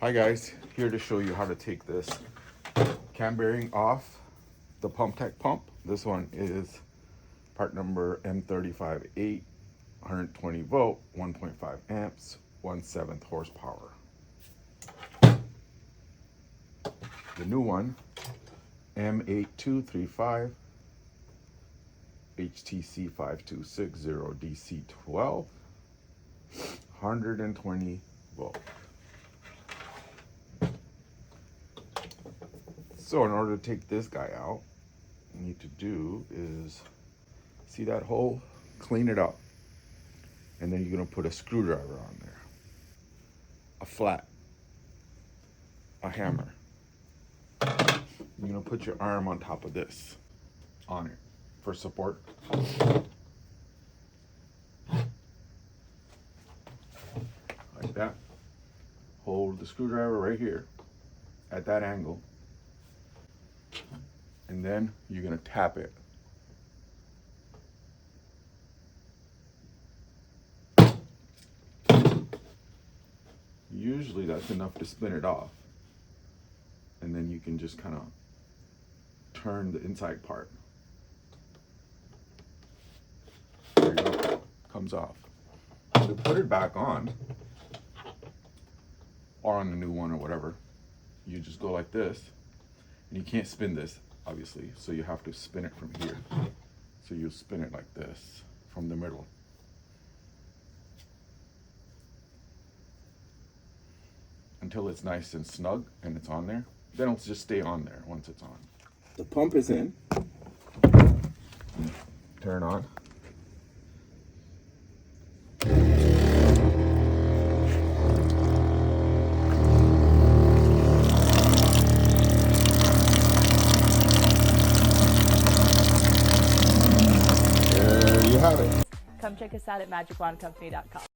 Hi guys, here to show you how to take this cam bearing off the Pumptec pump. This one is part number M358, 120 volt, 1.5 amps, 1/7 horsepower. The new one, M8235, HTC 5260 DC12, 120 volt. So in order to take this guy out, what you need to do is, see that hole? Clean it up. And then you're gonna put a screwdriver on there, a flat, a hammer. You're gonna put your arm on top of this, on it, for support. Like that. Hold the screwdriver right here, at that angle. And then you're gonna tap it. Usually that's enough to spin it off. And then you can just kind of turn the inside part. There you go, comes off. To put it back on, or on the new one or whatever, you just go like this. And you can't spin this, obviously, so you have to spin it from here. So you spin it like this, from the middle. Until it's nice and snug and it's on there. Then it'll just stay on there once it's on. The pump is in. Turn on. There you have it. Come check us out at magicwandcompany.com.